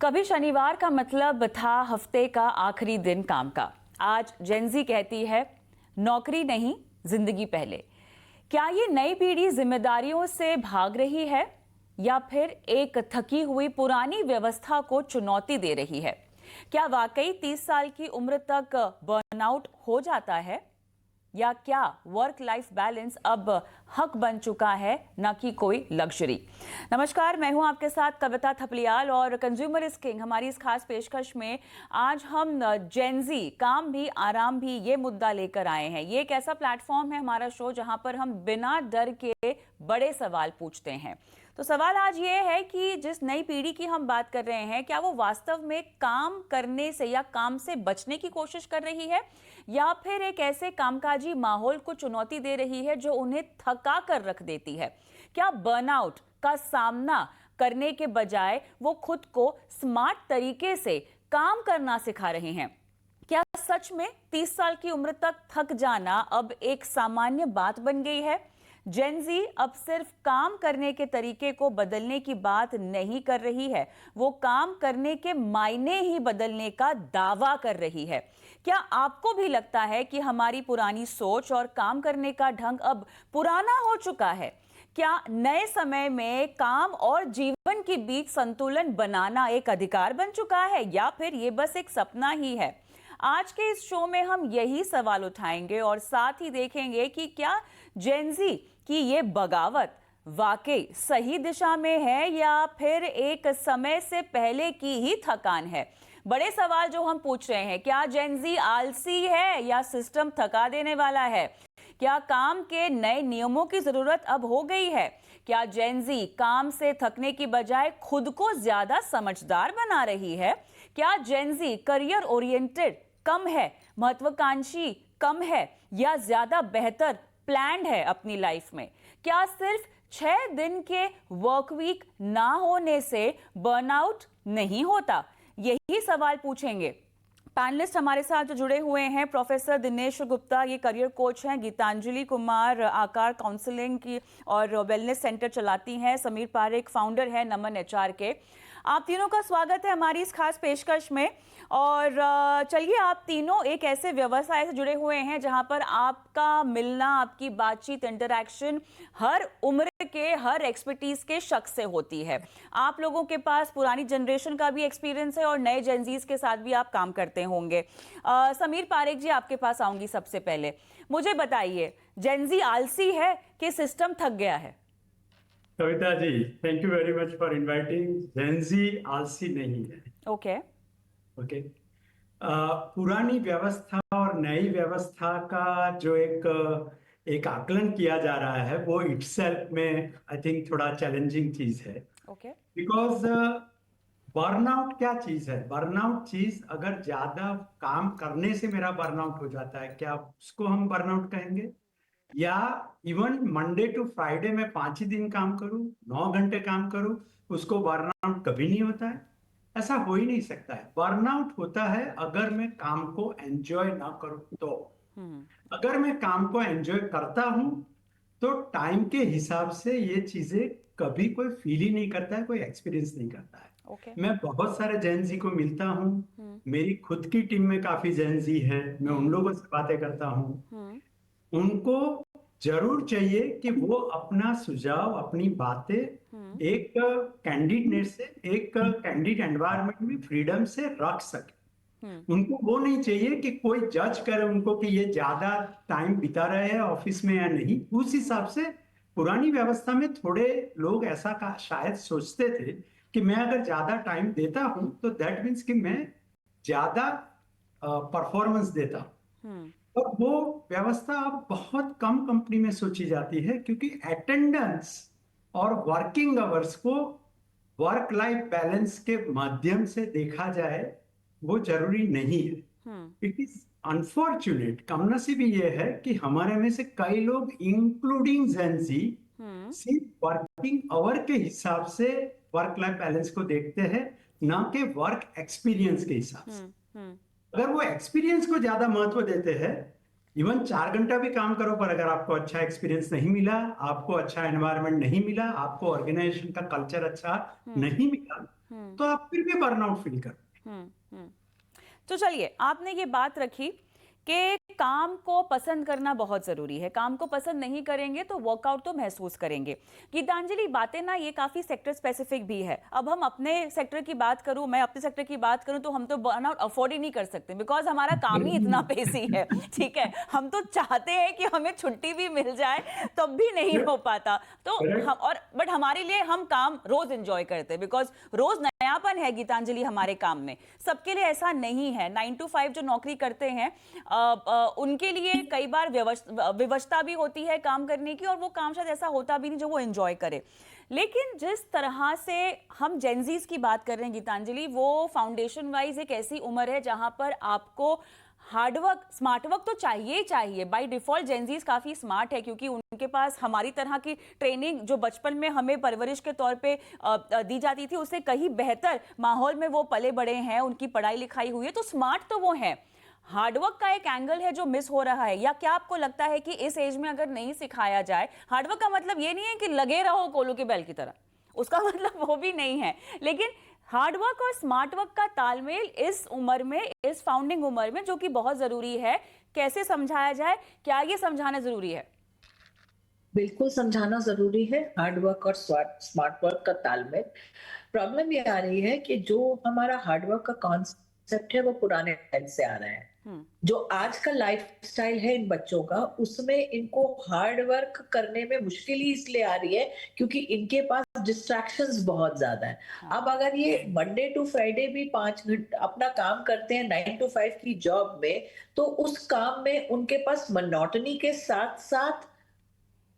कभी शनिवार का मतलब था हफ्ते का आखिरी दिन काम का। आज जेनजी कहती है नौकरी नहीं, जिंदगी पहले। क्या ये नई पीढ़ी जिम्मेदारियों से भाग रही है या फिर एक थकी हुई पुरानी व्यवस्था को चुनौती दे रही है? क्या वाकई 30 साल की उम्र तक बर्नआउट हो जाता है या क्या वर्क लाइफ बैलेंस अब हक बन चुका है, न कि कोई लग्जरी? नमस्कार, मैं हूं आपके साथ कविता थपलियाल और कंज्यूमर इज किंग हमारी इस खास पेशकश में आज हम जेनजी काम भी आराम भी ये मुद्दा लेकर आए हैं। ये एक ऐसा प्लेटफॉर्म है हमारा शो जहां पर हम बिना डर के बड़े सवाल पूछते हैं। तो सवाल आज ये है कि जिस नई पीढ़ी की हम बात कर रहे हैं, क्या वो वास्तव में काम करने से या काम से बचने की कोशिश कर रही है या फिर एक ऐसे कामकाजी माहौल को चुनौती दे रही है जो उन्हें थका कर रख देती है? क्या बर्नआउट का सामना करने के बजाय वो खुद को स्मार्ट तरीके से काम करना सिखा रहे हैं? क्या सच में 30 साल की उम्र तक थक जाना अब एक सामान्य बात बन गई है? जेनजी अब सिर्फ काम करने के तरीके को बदलने की बात नहीं कर रही है, वो काम करने के मायने ही बदलने का दावा कर रही है। क्या आपको भी लगता है कि हमारी पुरानी सोच और काम करने का ढंग अब पुराना हो चुका है? क्या नए समय में काम और जीवन के बीच संतुलन बनाना एक अधिकार बन चुका है या फिर ये बस एक सपना ही है? आज के इस शो में हम यही सवाल उठाएंगे और साथ ही देखेंगे कि क्या जेनजी की ये बगावत वाकई सही दिशा में है या फिर एक समय से पहले की ही थकान है। बड़े सवाल जो हम पूछ रहे हैं, क्या जेनजी आलसी है या सिस्टम थका देने वाला है? क्या काम के नए नियमों की जरूरत अब हो गई है? क्या जेनजी काम से थकने की बजाय खुद को ज्यादा समझदार बना रही है? क्या जेनजी करियर ओरिएंटेड कम है, महत्वाकांक्षी कम है या ज्यादा बेहतर प्लान्ड है अपनी लाइफ में? क्या सिर्फ 6 दिन के वर्क वीक ना होने से बर्नआउट नहीं होता? यही सवाल पूछेंगे। पैनलिस्ट हमारे साथ जो जुड़े हुए हैं, प्रोफेसर दिनेश गुप्ता, ये करियर कोच हैं। गीतांजलि कुमार आकार काउंसलिंग की और वेलनेस सेंटर चलाती हैं। समीर पारेख फाउंडर है नमन एचआर के। आप तीनों का स्वागत है हमारी इस खास पेशकश में। और चलिए, आप तीनों एक ऐसे व्यवसाय से जुड़े हुए हैं जहां पर आपका मिलना, आपकी बातचीत, इंटरैक्शन हर उम्र के, हर एक्सपर्टीज के शख्स से होती है। आप लोगों के पास पुरानी जनरेशन का भी एक्सपीरियंस है और नए जेनजीज के साथ भी आप काम करते होंगे। समीर पारेख जी, आपके पास आऊंगी सबसे पहले। मुझे बताइए, जेनजी आलसी है कि सिस्टम थक गया है? Kavita ji, thank you very much for inviting. Gen Z आलसी नहीं है। ओके। ओके। पुरानी व्यवस्था और नई व्यवस्था का जो एक आकलन किया जा रहा है, वो इटसेल्फ में आई थिंक थोड़ा चैलेंजिंग चीज है। ओके। बिकॉज बर्नआउट क्या चीज है? बर्नआउट चीज, अगर ज्यादा काम करने से मेरा बर्नआउट हो जाता है, क्या उसको हम बर्नआउट कहेंगे? या इवन मंडे टू फ्राइडे में 5 ही दिन काम करूं, 9 घंटे काम करूं, उसको बर्नआउट कभी नहीं होता है? ऐसा हो ही नहीं सकता है। बर्नआउट होता है अगर मैं काम को एंजॉय ना करूं तो। अगर मैं काम को एंजॉय करता हूं तो टाइम के हिसाब से ये चीजें कभी कोई फील ही नहीं करता है, कोई एक्सपीरियंस नहीं करता है। ओके। मैं बहुत सारे जेनजी को मिलता हूँ, मेरी खुद की टीम में काफी जेनजी है, मैं उन लोगों से बातें करता हूँ। उनको जरूर चाहिए कि वो अपना सुझाव, अपनी बातें एक कैंडिडेट से, एक कैंडिडेट एनवायरनमेंट में फ्रीडम से रख सके। उनको वो नहीं चाहिए कि कोई जज करे उनको कि ये ज्यादा टाइम बिता रहे हैं ऑफिस में या नहीं। उस हिसाब से पुरानी व्यवस्था में थोड़े लोग ऐसा का शायद सोचते थे कि मैं अगर ज्यादा टाइम देता हूं तो दैट मीन्स कि मैं ज्यादा परफॉर्मेंस देता हूं। और वो व्यवस्था अब बहुत कम कंपनी में सोची जाती है, क्योंकि अटेंडेंस और वर्किंग आवर्स को वर्क लाइफ बैलेंस के माध्यम से देखा जाए, वो जरूरी नहीं है। इट इज अनफॉर्चुनेट, कमनसीबी ये है कि हमारे में से कई लोग इंक्लूडिंग जेनजी सिर्फ वर्किंग आवर के हिसाब से वर्क लाइफ बैलेंस को देखते हैं, ना कि वर्क एक्सपीरियंस के हिसाब से। अगर वो एक्सपीरियंस को ज्यादा महत्व देते हैं, इवन 4 घंटा भी काम करो, पर अगर आपको अच्छा एक्सपीरियंस नहीं मिला, आपको अच्छा एनवायरनमेंट नहीं मिला, आपको ऑर्गेनाइजेशन का कल्चर अच्छा नहीं मिला, तो आप फिर भी बर्नआउट फील करोगे। तो चलिए, आपने ये बात रखी कि काम को पसंद करना बहुत ज़रूरी है। काम को पसंद नहीं करेंगे तो वर्कआउट तो महसूस करेंगे। गीतांजलि, बातें ना ये काफ़ी सेक्टर स्पेसिफिक भी है। अब हम अपने सेक्टर की बात करूं, मैं अपने सेक्टर की बात करूं, तो हम तो बर्नआउट अफोर्ड ही नहीं कर सकते, बिकॉज हमारा काम ही इतना पेसी है। ठीक है, हम तो चाहते हैं कि हमें छुट्टी भी मिल जाए, तब भी नहीं हो पाता। तो हम और बट हमारे लिए हम काम रोज एंजॉय करते हैं, बिकॉज रोज नयापन है गीतांजलि हमारे काम में। सबके लिए ऐसा नहीं है। 9 to 5 जो नौकरी करते हैं उनके लिए कई बार विवशता भी होती है काम करने की, और वो काम शायद ऐसा होता भी नहीं जो वो एंजॉय करे। लेकिन जिस तरह से हम जेनजीज की बात कर रहे हैं गीतांजलि, वो फाउंडेशन वाइज एक ऐसी उम्र है जहां पर आपको हार्डवर्क, स्मार्ट वर्क तो चाहिए ही चाहिए। बाय डिफॉल्ट जेनजीज काफ़ी स्मार्ट है, क्योंकि उनके पास हमारी तरह की ट्रेनिंग जो बचपन में हमें परवरिश के तौर पे दी जाती थी, उससे कहीं बेहतर माहौल में वो पले बड़े हैं, उनकी पढ़ाई लिखाई हुई है, तो स्मार्ट तो वो हैं। हार्डवर्क का एक एंगल है जो मिस हो रहा है। या क्या आपको लगता है कि इस एज में अगर नहीं सिखाया जाए, हार्डवर्क का मतलब ये नहीं है कि लगे रहो कोलू के बैल की तरह, उसका मतलब वो भी नहीं है, लेकिन हार्डवर्क और स्मार्ट वर्क का तालमेल इस उम्र में, इस फाउंडिंग उम्र में, जो कि बहुत जरूरी है, कैसे समझाया जाए? क्या ये समझाना जरूरी है? बिल्कुल समझाना जरूरी है, हार्ड वर्क और स्मार्ट वर्क का तालमेल। प्रॉब्लम ये आ रही है कि जो हमारा हार्ड वर्क का कॉन्सेप्ट है वो पुराने टाइम से आ रहा है। जो आज का लाइफस्टाइल है इन बच्चों का, उसमें इनको हार्ड वर्क करने में मुश्किल ही इसलिए आ रही है क्योंकि इनके पास डिस्ट्रैक्शंस बहुत ज्यादा है। अब अगर ये मंडे टू फ्राइडे भी 5 घंटे अपना काम करते हैं 9 to 5 की जॉब में, तो उस काम में उनके पास मोनोटनी के साथ साथ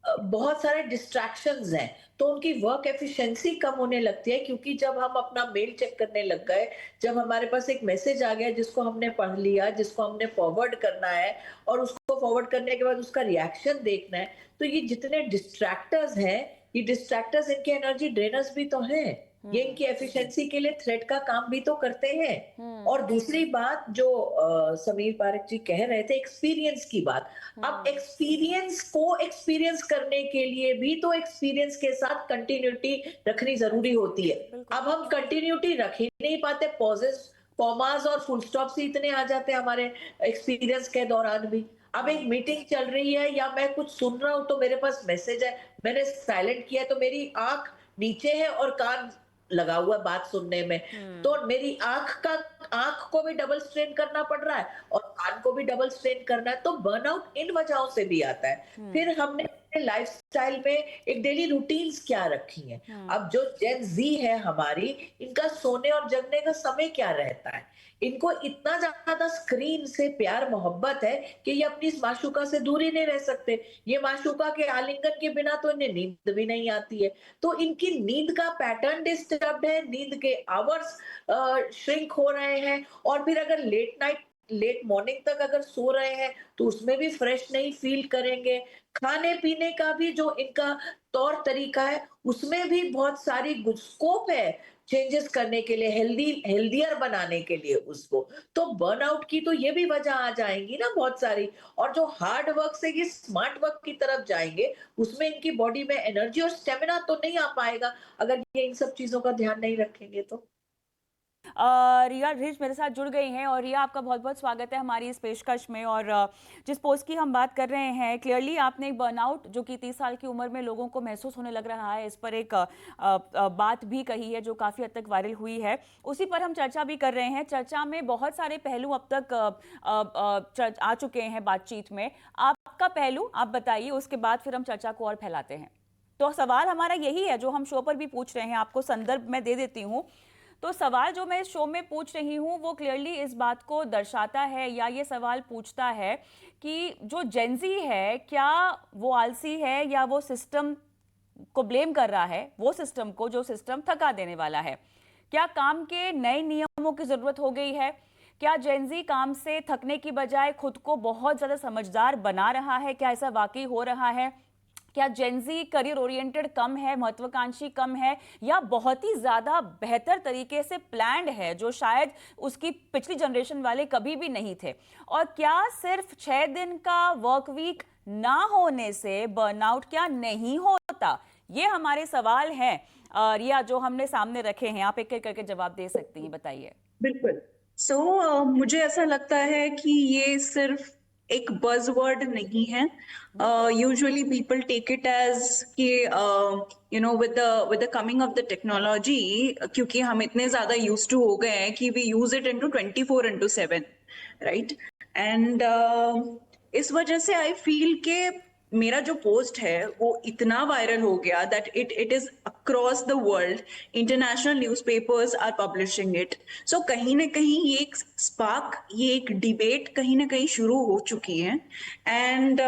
बहुत सारे डिस्ट्रैक्शंस हैं, तो उनकी वर्क एफिशिएंसी कम होने लगती है। क्योंकि जब हम अपना मेल चेक करने लग गए, जब हमारे पास एक मैसेज आ गया जिसको हमने पढ़ लिया, जिसको हमने फॉरवर्ड करना है और उसको फॉरवर्ड करने के बाद उसका रिएक्शन देखना है, तो ये जितने डिस्ट्रैक्टर्स हैं, ये डिस्ट्रैक्टर्स इनके एनर्जी ड्रेनर्स भी तो हैं। ये इनकी एफिशिएंसी के लिए थ्रेट का काम भी तो करते हैं। और दूसरी बात जो समीर पारेख जी कह रहे थे, एक्सपीरियंस की बात। अब एक्सपीरियंस को एक्सपीरियंस करने के लिए भी तो एक्सपीरियंस के साथ कंटिन्यूटी रखनी जरूरी होती है। अब हम कंटिन्यूटी रख ही नहीं पाते, पॉजेस, कॉमास और फुल स्टॉप से इतने आ जाते हैं हमारे एक्सपीरियंस के दौरान भी। अब एक मीटिंग चल रही है या मैं कुछ सुन रहा हूं तो मेरे पास मैसेज है, मैंने साइलेंट किया तो मेरी आंख नीचे है और कान लगा हुआ बात सुनने में, तो मेरी आंख को भी डबल स्ट्रेन करना पड़ रहा है और कान को भी डबल स्ट्रेन करना है। तो बर्नआउट इन वजहों से भी आता है। फिर हमने अपने लाइफस्टाइल में एक डेली रूटीन्स क्या रखी है। अब जो जेन जी है हमारी, इनका सोने और जगने का समय क्या रहता है? इनको इतना ज्यादा स्क्रीन से प्यार मोहब्बत है कि ये अपनी इस माशूका से दूर ही नहीं रह सकते। ये माशूका के आलिंगन के बिना तो इन्हें नींद भी नहीं आती है। तो इनकी नींद का पैटर्न डिस्टर्ब है, नींद के आवर्स श्रिंक हो रहे हैं, और फिर अगर लेट मॉर्निंग तक अगर सो रहे हैं तो उसमें भी फ्रेश नहीं फील करेंगे। खाने पीने का भी जो इनका तौर तरीका है, उसमें भी बहुत सारी स्कोप है चेंजेस करने के लिए, हेल्दियर बनाने के लिए उसको। तो बर्नआउट की तो ये भी वजह आ जाएंगी ना बहुत सारी। और जो हार्ड वर्क से ये स्मार्ट वर्क की तरफ जाएंगे, उसमें इनकी बॉडी में एनर्जी और स्टेमिना तो नहीं आ पाएगा अगर ये इन सब चीजों का ध्यान नहीं रखेंगे तो। रिया रिच मेरे साथ जुड़ गई हैं, और रिया, आपका बहुत बहुत स्वागत है हमारी इस पेशकश में। और जिस पोस्ट की हम बात कर रहे हैं, क्लियरली आपने एक बर्नआउट जो कि 30 साल की उम्र में लोगों को महसूस होने लग रहा है, इस पर एक बात भी कही है जो काफ़ी हद तक वायरल हुई है। उसी पर हम चर्चा भी कर रहे हैं। चर्चा में बहुत सारे पहलू अब तक आ चुके हैं बातचीत में। आपका पहलू आप बताइए, उसके बाद फिर हम चर्चा को और फैलाते हैं। तो सवाल हमारा यही है जो हम शो पर भी पूछ रहे हैं, आपको संदर्भ मैं दे देती हूँ। तो सवाल जो मैं इस शो में पूछ रही हूँ वो क्लियरली इस बात को दर्शाता है, या ये सवाल पूछता है कि जो जेनजी है, क्या वो आलसी है या वो सिस्टम को ब्लेम कर रहा है, वो सिस्टम को जो सिस्टम थका देने वाला है? क्या काम के नए नियमों की ज़रूरत हो गई है? क्या जेनजी काम से थकने की बजाय खुद को बहुत ज़्यादा समझदार बना रहा है? क्या ऐसा वाकई हो रहा है? क्या जेनजी करियर ओरिएंटेड कम है, महत्वाकांक्षी कम है, या बहुत ही ज्यादा बेहतर तरीके से प्लान्ड है जो शायद उसकी पिछली जनरेशन वाले कभी भी नहीं थे? और क्या सिर्फ 6 दिन का वर्क वीक ना होने से बर्नआउट क्या नहीं होता? ये हमारे सवाल हैं और या जो हमने सामने रखे हैं। आप एक एक करके जवाब दे सकती हैं, बताइए। बिल्कुल। मुझे ऐसा लगता है कि ये सिर्फ एक बज़वर्ड नहीं है। Usually people take it as कि with the coming of the technology, क्योंकि हम इतने ज्यादा यूज टू हो गए हैं कि we use it into 24/7, right? And इस वजह से आई फील के मेरा जो पोस्ट है वो इतना वायरल हो गया that it is across the world, international newspapers are publishing it. So कहीं ना कहीं ये एक स्पार्क, ये एक डिबेट कहीं ना कहीं शुरू हो चुकी है। एंड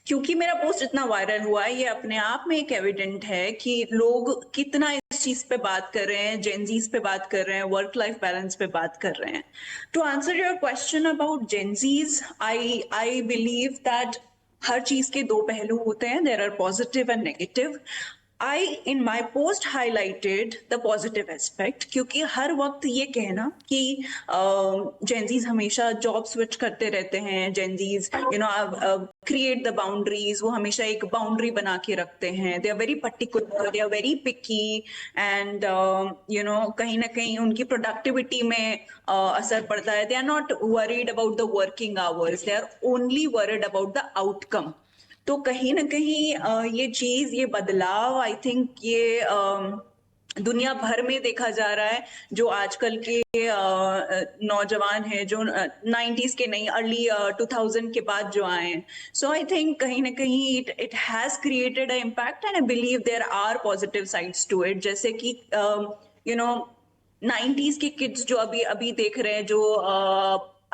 क्योंकि मेरा पोस्ट इतना वायरल हुआ है, ये अपने आप में एक एविडेंट है कि लोग कितना इस चीज पे बात कर रहे हैं, जेनजीज पे बात कर रहे हैं, वर्क लाइफ बैलेंस पे बात कर रहे हैं। To answer your question about Gen Zs, I believe that हर चीज के दो पहलू होते हैं, there are positive and negative. I in my post highlighted the positive aspect, क्योंकि हर वक्त ये कहना कि जेनजीज हमेशा जॉब स्विच करते रहते हैं, जेनजीज क्रिएट द बाउंड्रीज, वो हमेशा एक बाउंड्री बना के रखते हैं, they are very particular, they are very picky, and कहीं ना कहीं उनकी प्रोडक्टिविटी में असर पड़ता है। They are not worried about the working hours, they are only worried about the outcome. तो कहीं ना कहीं ये चीज, ये बदलाव आई थिंक ये दुनिया भर में देखा जा रहा है। जो आजकल के नौजवान हैं, जो 90s के नहीं, अर्ली 2000 के बाद जो आए हैं, सो आई थिंक कहीं ना कहीं it has created a impact and I believe there are positive sides to it. जैसे कि 90s के किड्स जो अभी देख रहे हैं, जो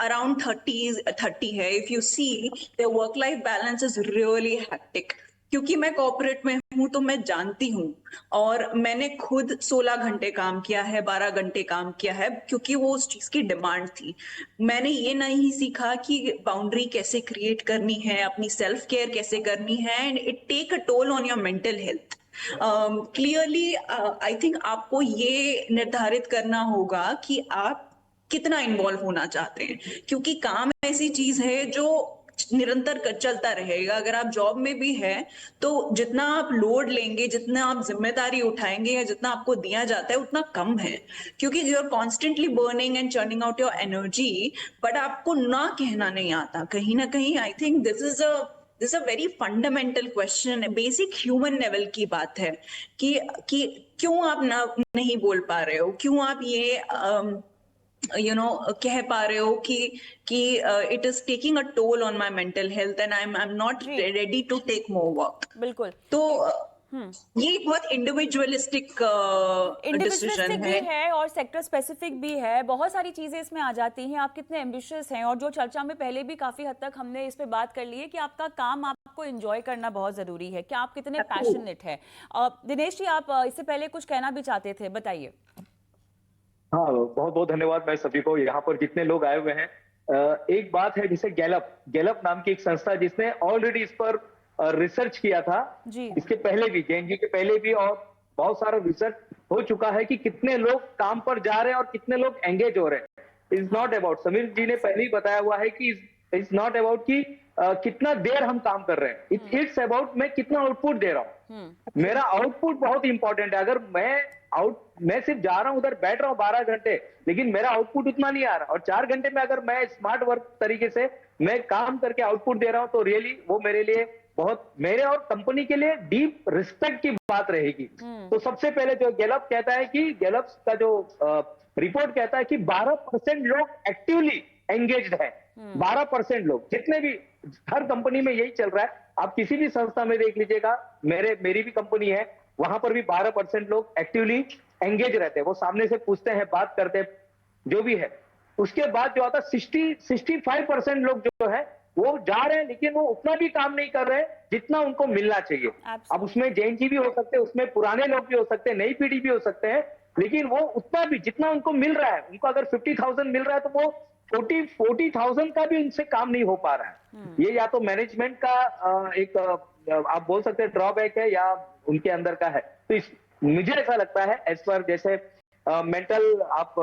around 30 है, if you see their work life balance is really hectic। क्योंकि मैं कॉर्पोरेट में हूं तो मैं जानती हूं, और मैंने खुद 16 घंटे काम किया है, 12 घंटे काम किया है, क्योंकि वो उस चीज की डिमांड थी। मैंने ये नहीं सीखा कि बाउंड्री कैसे क्रिएट करनी है, अपनी सेल्फ केयर कैसे करनी है, and it take a toll on your mental health. Clearly I think आपको ये निर्धारित करना होगा कि आप कितना इन्वॉल्व होना चाहते हैं, क्योंकि काम ऐसी चीज है जो निरंतर चलता रहेगा। अगर आप जॉब में भी है तो जितना आप लोड लेंगे, जितना आप जिम्मेदारी उठाएंगे, या जितना आपको दिया जाता है उतना कम है, क्योंकि you are constantly burning and churning out your energy, but आपको ना कहना नहीं आता। कहीं ना कहीं I think this is a very fundamental question, basic human level की बात है कि क्यों आप नहीं बोल पा रहे हो, क्यों आप ये कह पा रहे हो कि it is taking a toll on my mental health and I am not ready to take more work. बिल्कुल। तो ये बहुत इंडिविजुअलिस्टिक डिसीजन भी है और सेक्टर स्पेसिफिक भी है, बहुत सारी चीजें इसमें आ जाती हैं। आप कितने एम्बिशियस हैं, और जो चर्चा में पहले भी काफी हद तक हमने इस पे बात कर ली है कि आपका काम आपको एंजॉय करना बहुत जरूरी है, कि आप कितने पैशनेट है। दिनेश जी, आप इससे पहले कुछ कहना भी चाहते थे, बताइए। हाँ, बहुत बहुत धन्यवाद मैं सभी को, यहाँ पर जितने लोग आए हुए हैं। एक बात है, जिसे गैलप नाम की एक संस्था, जिसने ऑलरेडी इस पर रिसर्च किया था जी। इसके पहले भी, जेएनजी के पहले भी, और बहुत सारा रिसर्च हो चुका है कि कितने लोग काम पर जा रहे हैं और कितने लोग एंगेज हो रहे हैं। इज नॉट अबाउट, समीर जी ने पहले ही बताया हुआ है कि इज नॉट अबाउट कि कितना देर हम काम कर रहे हैं, इट्स अबाउट मैं कितना आउटपुट दे रहा हूँ। मेरा आउटपुट बहुत इंपॉर्टेंट है। अगर मैं सिर्फ जा रहा हूं, उधर बैठ रहा हूं 12 घंटे, लेकिन मेरा आउटपुट उतना नहीं आ रहा, और 4 घंटे में अगर मैं स्मार्ट वर्क तरीके से मैं काम करके आउटपुट दे रहा हूं, तो रियली वो मेरे लिए बहुत, मेरे और कंपनी के लिए डीप रिस्पेक्ट की बात रहेगी। तो सबसे पहले जो गैलप कहता है कि गैलप का जो रिपोर्ट कहता है कि 12% लोग एक्टिवली एंगेज्ड है। 12% लोग, जितने भी, हर कंपनी में यही चल रहा है। आप किसी भी संस्था में देख लीजिएगा, मेरी भी कंपनी है, वहां पर भी 12% लोग एक्टिवली एंगेज रहते हैं। वो सामने से पूछते हैं, बात करते हैं, जो भी है। उसके बाद जो आता है 65% लोग जो है वो जा रहे हैं, लेकिन वो उतना भी काम नहीं कर रहे हैं जितना उनको मिलना चाहिए। अब उसमें जेएनजी भी हो सकते हैं, उसमें पुराने लोग भी हो सकते हैं, नई पीढ़ी भी हो सकते हैं, लेकिन वो उतना भी जितना उनको मिल रहा है, उनको अगर 50,000 मिल रहा है तो वो 40,000 का भी उनसे काम नहीं हो पा रहा है। ये या तो मैनेजमेंट का एक आप बोल सकते हैं ड्रॉबैक है, या उनके अंदर का है। तो मुझे ऐसा लगता है, एज पर जैसे मेंटल आप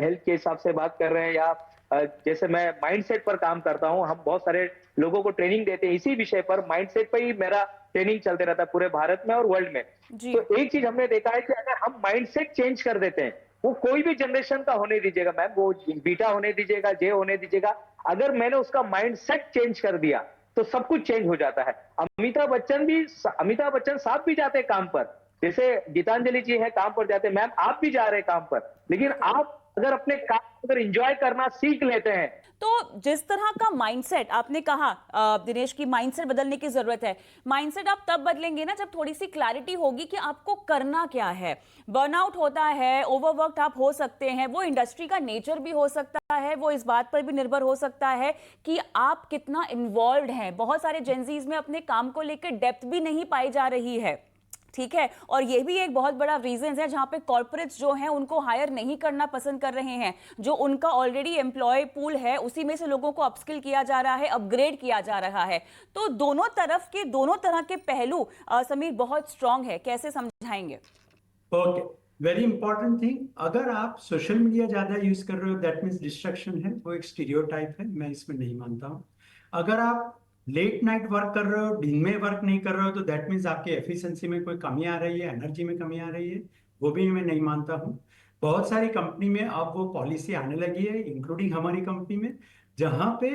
हेल्थ के हिसाब से बात कर रहे हैं, या जैसे मैं माइंडसेट पर काम करता हूं, हम बहुत सारे लोगों को ट्रेनिंग देते हैं इसी विषय पर, माइंडसेट पर ही मेरा ट्रेनिंग चलते रहता है पूरे भारत में और वर्ल्ड में। तो एक चीज हमने देखा है कि अगर हम माइंडसेट चेंज कर देते हैं, वो कोई भी जनरेशन का होने दीजिएगा मैम, वो बीटा होने दीजिएगा, जे होने दीजिएगा, अगर मैंने उसका माइंडसेट चेंज कर दिया तो सब कुछ चेंज हो जाता है। अमिताभ बच्चन साहब भी जाते हैं काम पर, जैसे गीतांजलि जी है काम पर जाते हैं, मैम आप भी जा रहे हैं काम पर, लेकिन आप अगर अपने काम अगर एंजॉय करना सीख लेते हैं। तो जिस तरह का माइंडसेट आपने कहा दिनेश की, माइंडसेट बदलने की जरूरत है। माइंडसेट आप तब बदलेंगे ना जब थोड़ी सी क्लैरिटी होगी कि आपको करना क्या है। बर्नआउट होता है, ओवरवर्क आप हो सकते हैं, वो इंडस्ट्री का नेचर भी हो सकता है, वो इस बात पर भी निर्भर हो सकता है कि आप कितना इन्वॉल्व्ड हैं। बहुत सारे जेंजीज में अपने काम को लेकर डेप्थ भी नहीं पाई जा रही है, ठीक है, और ये भी एक बहुत बड़ा रीजन है जहां पे कॉर्पोरेट्स जो हैं उनको हायर नहीं करना पसंद कर रहे हैं। जो उनका ऑलरेडी एम्प्लॉय पूल है उसी में से लोगों को अपस्किल किया जा रहा है, अपग्रेड किया जा रहा है। तो दोनों तरह के पहलू समीर बहुत स्ट्रांग है, कैसे समझाएंगे? ओके, वेरी इंपॉर्टेंट थिंग, अगर आप सोशल मीडिया ज्यादा यूज कर रहे हो दैट मीन्स डिस्ट्रक्शन है, वो एक स्टीरियोटाइप है, मैं इसमें नहीं मानता हूँ। अगर आप लेट नाइट वर्क कर रहे हो, दिन में वर्क नहीं कर रहे हो, तो दैट मीन्स आपके एफिशिएंसी में कोई कमी आ रही है, एनर्जी में कमी आ रही है, वो भी मैं नहीं मानता हूँ। बहुत सारी कंपनी में अब वो पॉलिसी आने लगी है, इंक्लूडिंग हमारी कंपनी में, जहां पे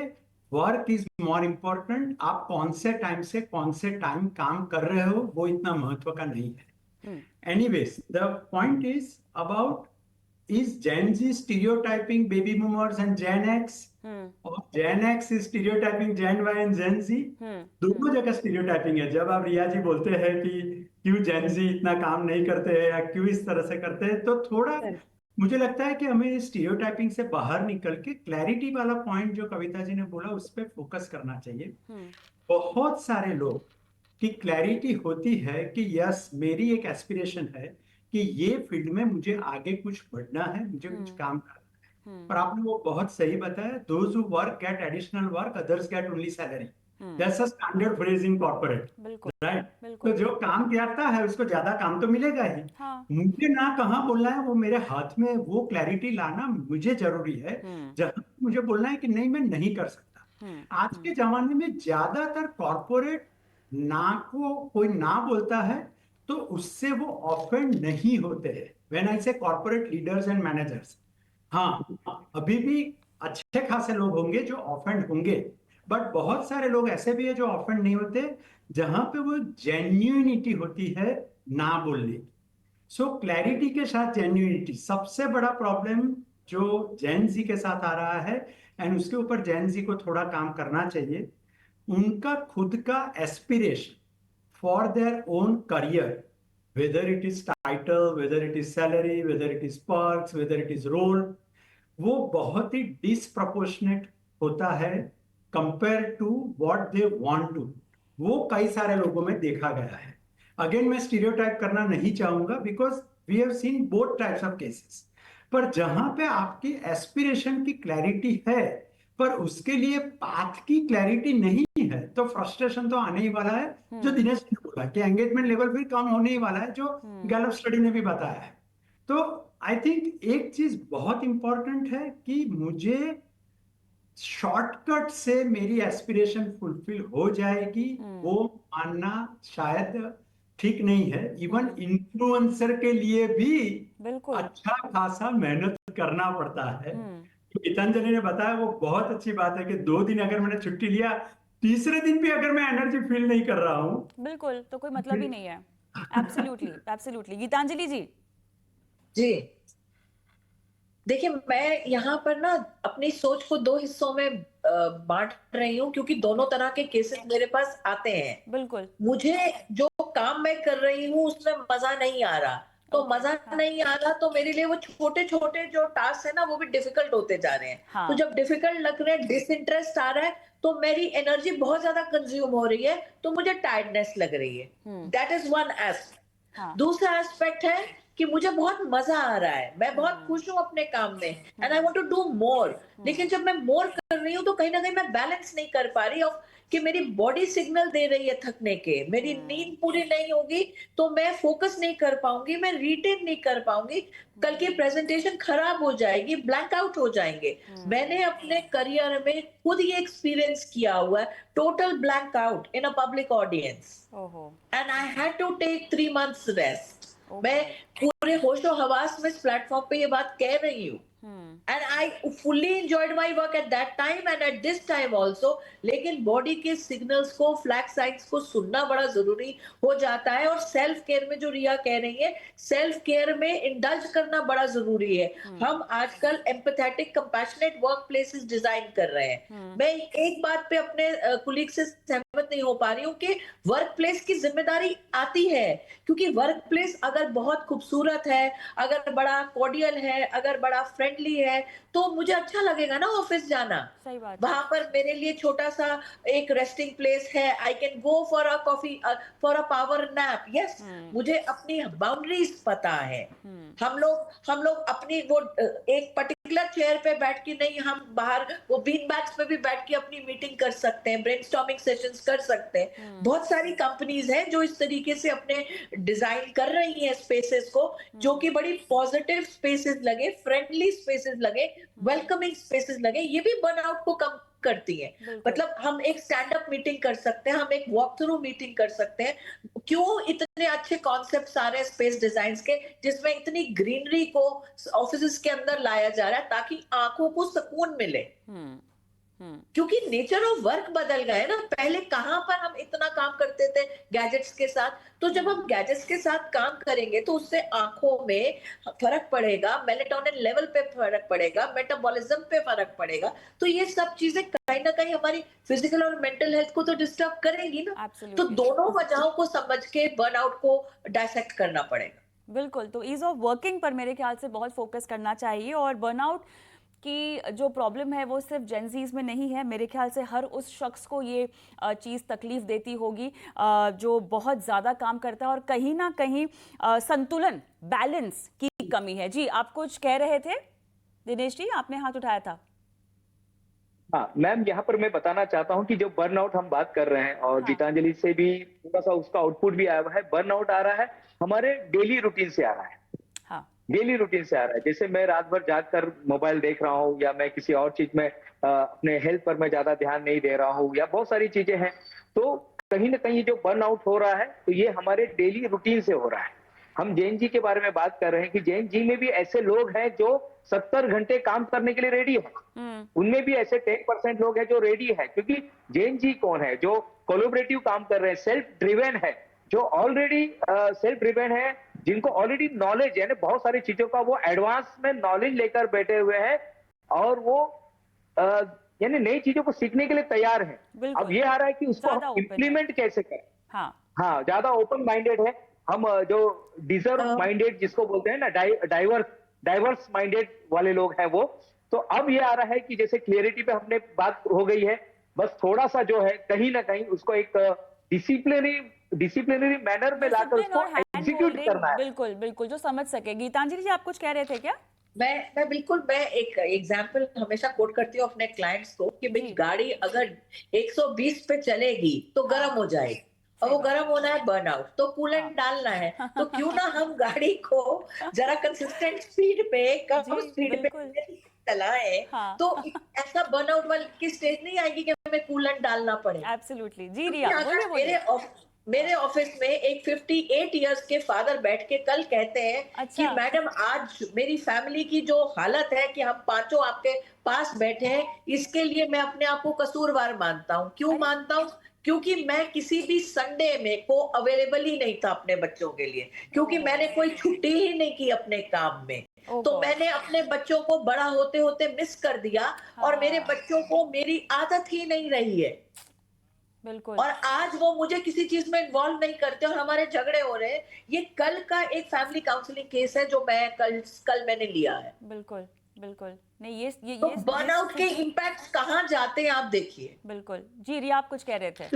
वर्क इज मोर इम्पोर्टेंट। आप कौन से टाइम काम कर रहे हो वो इतना महत्व का नहीं है। Anyways, the point is about, is Gen Z stereotyping baby boomers and Gen X? और Gen X is stereotyping Gen Y and Gen Z? दोनों जगह stereotyping है। जब आप रिया जी बोलते हैं कि क्यों Gen Z इतना काम नहीं करते हैं या क्यों इस तरह से करते हैं, तो थोड़ा मुझे लगता है कि हमें स्टीरियोटाइपिंग से बाहर निकल के क्लैरिटी वाला पॉइंट जो कविता जी ने बोला उस पर फोकस करना चाहिए। बहुत सारे लोग की क्लैरिटी होती है कि यस, मेरी एक एस्पिरेशन है कि ये फील्ड में मुझे आगे कुछ बढ़ना है, मुझे कुछ काम करना है। पर आपने वो बहुत सही बताया, those who work get additional work, others get only salary. That's a standard phrase in corporate, right? तो जो काम करता है उसको ज्यादा काम तो मिलेगा ही। मुझे ना कहाँ बोलना है वो मेरे हाथ में, वो क्लैरिटी लाना मुझे जरूरी है। जहां मुझे बोलना है कि नहीं, मैं नहीं कर सकता। आज के जमाने में ज्यादातर कॉर्पोरेट ना को कोई ना बोलता है तो उससे वो ऑफेंड नहीं होते हैं। व्हेन आई से कॉर्पोरेट लीडर्स एंड मैनेजर्स, हाँ अभी भी अच्छे खासे लोग होंगे जो ऑफेंड होंगे, बट बहुत सारे लोग ऐसे भी है जो ऑफेंड नहीं होते, जहां पे वो जेन्युइनिटी होती है ना बोलने की। सो क्लैरिटी के साथ जेन्युइनिटी सबसे बड़ा प्रॉब्लम जो जेन जी के साथ आ रहा है, एंड उसके ऊपर जेन जी को थोड़ा काम करना चाहिए। उनका खुद का aspiration for their own career, whether it is title, whether it is salary, whether it is perks, whether it is role, वो बहुत ही डिसप्रपोर्शनेट होता है compare to what they want to. वो कई सारे लोगों में देखा गया है। अगेन मैं स्टीरियोटाइप करना नहीं चाहूंगा because we have seen both types of cases. पर जहां पे आपकी एस्पिरेशन की क्लैरिटी है पर उसके लिए पाथ की क्लैरिटी नहीं है, तो फ्रस्ट्रेशन तो आने ही वाला है। जो दिनेश ने बोला कि एंगेजमेंट लेवल फिर कम होने ही वाला है, जो गैलप स्टडी ने भी बताया है। तो आई थिंक एक चीज बहुत इंपॉर्टेंट है कि मुझे शॉर्टकट से मेरी एस्पिरेशन फुलफिल हो जाएगी वो मानना शायद ठीक नहीं है। इवन इन्फ्लुएंसर के लिए भी अच्छा खासा मेहनत करना पड़ता है। गीतांजलि ने बताया वो बहुत अच्छी बात है कि 2 दिन अगर मैंने छुट्टी लिया, तीसरे दिन भी अगर मैं एनर्जी फील नहीं कर रहा हूँ, बिल्कुल, तो कोई मतलब ही नहीं है। Absolutely, absolutely. गीतांजलि जी। जी देखिए, मैं यहाँ पर ना अपनी सोच को 2 हिस्सों में बांट रही हूँ, क्योंकि दोनों तरह के केसेस मेरे पास आते हैं। बिल्कुल। मुझे जो काम मैं कर रही हूँ उसमें मजा नहीं आ रहा, तो मजा नहीं आ रहा तो मेरे लिए वो छोटे छोटे जो टास्क है ना वो भी डिफिकल्ट होते जा रहे हैं। तो जब डिफिकल्ट लग रहे हैं, डिसइंटरेस्ट आ रहा है, तो मेरी एनर्जी बहुत ज्यादा कंज्यूम हो रही है, तो मुझे टायर्डनेस लग रही है। That is one aspect. दूसरा एस्पेक्ट है कि मुझे बहुत मजा आ रहा है, मैं बहुत खुश हूँ अपने काम में and I want to do more. लेकिन जब मैं मोर कर रही हूँ तो कहीं ना कहीं मैं बैलेंस नहीं कर पा रही, और कि मेरी बॉडी सिग्नल दे रही है थकने के, मेरी नींद पूरी नहीं होगी तो मैं फोकस नहीं कर पाऊंगी, मैं रिटेन नहीं कर पाऊंगी, कल की प्रेजेंटेशन खराब हो जाएगी, ब्लैंक आउट हो जाएंगे। मैंने अपने करियर में खुद ये एक्सपीरियंस किया हुआ है, total blank out in a public audience, and I had to take 3 months rest. मैं पूरे होशो हवास में इस प्लेटफॉर्म पे ये बात कह रही हूँ, and I fully enjoyed my work at that time and at this time also। लेकिन बॉडी के सिग्नल्स को, फ्लैग साइंस को सुनना बड़ा जरूरी हो जाता है। और सेल्फ केयर में जो रिया कह रही है, सेल्फ केयर में इंडल्ज करना बड़ा जरूरी है। हम आजकल empathetic compassionate work places design कर रहे हैं। मैं एक बात पे अपने कुलीग से सहमत नहीं हो पा रही हूँ कि वर्क प्लेस की जिम्मेदारी आती है, क्योंकि वर्क प्लेस अगर बहुत खूबसूरत है, अगर बड़ा कॉर्डियल है, अगर बड़ा फ्रेंडली है, तो मुझे अच्छा लगेगा ना ऑफिस जाना। सही बात। वहां पर मेरे लिए छोटा सा एक रेस्टिंग प्लेस है, I can go for a coffee, for a power nap. Yes, मुझे अपनी बाउंड्रीज पता है। हम लोग अपनी वो एक पर्टिकुलर चेयर पे बैठ के नहीं, हम बाहर वो बीन बैग्स पे भी बैठ के अपनी मीटिंग कर सकते हैं, ब्रेनस्टॉर्मिंग सेशंस कर सकते हैं। बहुत सारी कंपनीज हैं जो इस तरीके से अपने डिजाइन कर रही हैं स्पेसेस को, जो कि बड़ी पॉजिटिव स्पेसेस लगे, फ्रेंडली स्पेसेस लगे, वेलकमिंग स्पेसेस लगे। ये भी बर्नआउट को कम करती है। मतलब हम एक स्टैंड अप मीटिंग कर सकते हैं, हम एक वॉक थ्रू मीटिंग कर सकते हैं। क्यों इतने अच्छे कॉन्सेप्ट्स आ रहे हैं स्पेस डिजाइन्स के, जिसमें इतनी ग्रीनरी को ऑफिसेस के अंदर लाया जा रहा है ताकि आंखों को सुकून मिले। क्योंकि नेचर ऑफ वर्क बदल गए ना। पहले कहां पर हम इतना काम करते थे गैजेट्स के साथ, तो जब हम गैजेट्स के साथ काम करेंगे तो उससे आंखों में फर्क पड़ेगा, मेलेटोनिन लेवल पे फर्क पड़ेगा, मेटाबॉलिज्म पे फर्क पड़ेगा। तो ये सब चीजें कहीं ना कहीं हमारी फिजिकल और मेंटल हेल्थ को तो डिस्टर्ब करेंगी ना। तो दोनों वजहों को समझ के बर्नआउट को डायसेक्ट करना पड़ेगा। बिल्कुल, तो ईज ऑफ वर्किंग पर मेरे ख्याल से बहुत फोकस करना चाहिए। और बर्नआउट कि जो प्रॉब्लम है वो सिर्फ जेनजीज में नहीं है, मेरे ख्याल से हर उस शख्स को ये चीज़ तकलीफ देती होगी जो बहुत ज़्यादा काम करता है और कहीं ना कहीं संतुलन, बैलेंस की कमी है। जी, आप कुछ कह रहे थे दिनेश जी, आपने हाथ उठाया था। हाँ मैम, यहाँ पर मैं बताना चाहता हूँ कि जो बर्नआउट हम बात कर रहे हैं और गीतांजलि से भी थोड़ा सा उसका आउटपुट भी आया हुआ है। बर्नआउट आ रहा है हमारे डेली रूटीन से आ रहा है, डेली रूटीन से आ रहा है। जैसे मैं रात भर जागकर मोबाइल देख रहा हूँ, या मैं किसी और चीज में अपने हेल्थ पर मैं ज्यादा ध्यान नहीं दे रहा हूँ, या बहुत सारी चीजें हैं। तो कहीं ना कहीं जो बर्नआउट हो रहा है तो ये हमारे डेली रूटीन से हो रहा है। हम जैन जी के बारे में बात कर रहे हैं कि जैन जी में भी ऐसे लोग हैं जो 70 घंटे काम करने के लिए रेडी है। उनमें भी ऐसे 10% लोग हैं जो रेडी है। क्योंकि जैन जी कौन है? जो कोलैबोरेटिव काम कर रहे हैं, सेल्फ ड्रिवेन है, जो ऑलरेडी सेल्फ ड्रिवेन है, जिनको ऑलरेडी नॉलेज है ना बहुत सारी चीजों का, वो एडवांस में नॉलेज लेकर बैठे हुए हैं और वो यानी नई चीजों को सीखने के लिए तैयार है। अब ये आ रहा है कि उसको इम्प्लीमेंट कैसे करें। हाँ, ज्यादा ओपन माइंडेड है। हम जो डिजर्व माइंडेड जिसको बोलते हैं ना, डाइवर्स माइंडेड वाले लोग हैं वो। तो अब ये आ रहा है कि जैसे क्लियरिटी पे हमने बात हो गई है, बस थोड़ा सा जो है कहीं ना कहीं उसको एक डिसिप्लिनरी मैनर में लाकर उसको एग्जीक्यूट करना है। बिल्कुल बिल्कुल, जो समझ सके। गीतांजलि जी, आप कुछ कह रहे थे क्या? मैं एक एग्जाम्पल हमेशा कोट करती हूँ अपने क्लाइंट्स को कि भाई गाड़ी अगर 120 पे चलेगी तो गर्म हो जाएगी, और वो गर्म होना है बर्नआउट, तो कूलेंट डालना है। तो क्यों ना हम गाड़ी को जरा कंसिस्टेंट स्पीड पे, कम स्पीड पे चलाएं, तो ऐसा बर्नआउट वाली स्टेज नहीं आएगी कि हमें कूलेंट डालना पड़े। एब्सोल्युटली। जी रिया, बोलिए। मेरे ऑफिस में एक 58 इयर्स के फादर बैठ के कल कहते हैं कि मैडम आज मेरी फैमिली की जो हालत है कि हम पांचों आपके पास बैठे हैं, इसके लिए मैं अपने आप को कसूरवार मानता हूँ। क्यों मानता हूँ? क्योंकि मैं किसी भी संडे में को अवेलेबल ही नहीं था अपने बच्चों के लिए, क्योंकि मैंने कोई छुट्टी ही नहीं की अपने काम में। तो मैंने अपने बच्चों को बड़ा होते होते मिस कर दिया, और मेरे बच्चों को मेरी आदत ही नहीं रही है। बिल्कुल। और आज वो मुझे किसी चीज में इन्वॉल्व नहीं करते और हमारे झगड़े हो रहे हैं। ये कल का एक फैमिली काउंसलिंग केस है जो मैं कल मैंने लिया है। बिल्कुल बिल्कुल। नहीं, ये तो बर्नआउट के इम्पैक्ट कहाँ जाते हैं आप देखिए। बिल्कुल। जी रिया, आप कुछ कह रहे थे।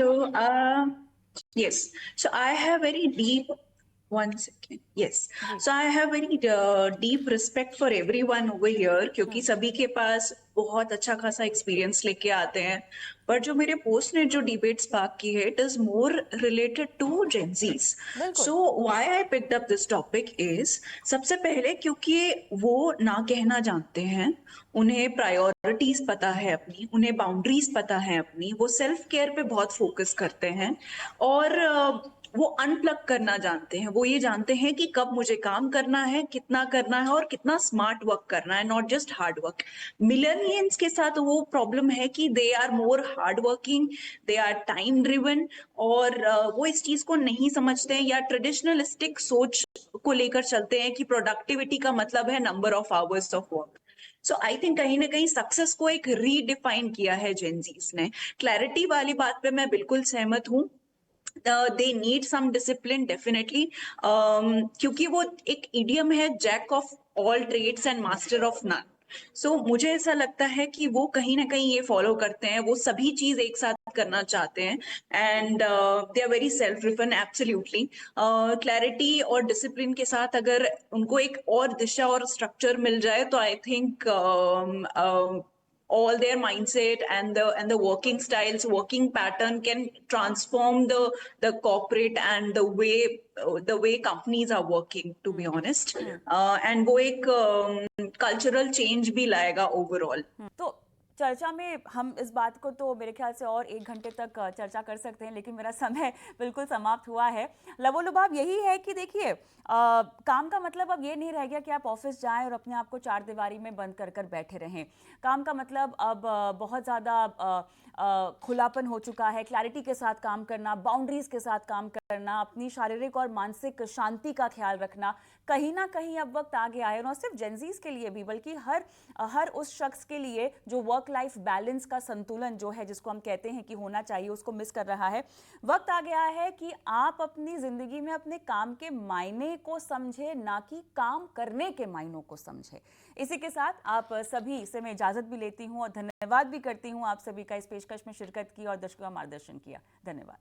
So I have very deep, one second, yes, so I have very deep respect for everyone over here, क्योंकि सभी के पास बहुत अच्छा खासा एक्सपीरियंस लेके आते हैं, पर जो मेरे पोस्ट ने जो डिबेट स्पार्क की है, it is more related to Gen Zs. So why I picked up this topic is, सबसे पहले क्योंकि वो ना कहना जानते हैं, उन्हें प्रायोरिटीज पता है अपनी, उन्हें बाउंड्रीज पता है अपनी, वो सेल्फ केयर पे बहुत फोकस करते हैं, और वो अनप्लग करना जानते हैं. वो ये जानते हैं कि कब मुझे काम करना है, कितना करना है और कितना स्मार्ट वर्क करना है, not just hard work. Millennials के साथ वो प्रॉब्लम है कि they are more hard working, they are time driven, और वो इस चीज को नहीं समझते हैं या ट्रेडिशनलिस्टिक सोच को लेकर चलते हैं कि प्रोडक्टिविटी का मतलब है number of hours of work. So I think कहीं ना कहीं सक्सेस को एक रीडिफाइन किया है जेंजीज ने. क्लैरिटी वाली बात पे मैं बिल्कुल सहमत हूँ. They need some discipline definitely, क्योंकि वो एक इडियम है, jack of all trades and master of none. So मुझे ऐसा लगता है कि वो कहीं ना कहीं ये फॉलो करते हैं, वो सभी चीज एक साथ करना चाहते हैं, and they are very self driven. Absolutely clarity और डिसिप्लिन के साथ अगर उनको एक और दिशा और स्ट्रक्चर मिल जाए, तो I think all their mindset and the working styles, working pattern can transform the corporate and the way companies are working, to be honest. And वो एक cultural change भी लाएगा overall. तो चर्चा में हम इस बात को तो मेरे ख्याल से और 1 घंटे तक चर्चा कर सकते हैं, लेकिन मेरा समय बिल्कुल समाप्त हुआ है. लबोलुबाब यही है कि देखिए, काम का मतलब अब ये नहीं रह गया कि आप ऑफिस जाएं और अपने आप को 4 दीवारी में बंद कर बैठे रहें. काम का मतलब अब बहुत ज़्यादा खुलापन हो चुका है, क्लैरिटी के साथ काम करना, बाउंड्रीज के साथ काम करना, अपनी शारीरिक और मानसिक शांति का ख्याल रखना. कहीं ना कहीं अब वक्त आ गया है, और सिर्फ जेंजीज के लिए भी बल्कि हर उस शख्स के लिए जो वर्क लाइफ बैलेंस का संतुलन जो है, जिसको हम कहते हैं कि होना चाहिए, उसको मिस कर रहा है. वक्त आ गया है कि आप अपनी जिंदगी में अपने काम के मायने को समझे, ना कि काम करने के मायनों को समझे. इसी के साथ आप सभी से मैं इजाजत भी लेती हूँ और धन्यवाद भी करती हूँ आप सभी का इस पेशकश में शिरकत की और दर्शकों का मार्गदर्शन किया. धन्यवाद.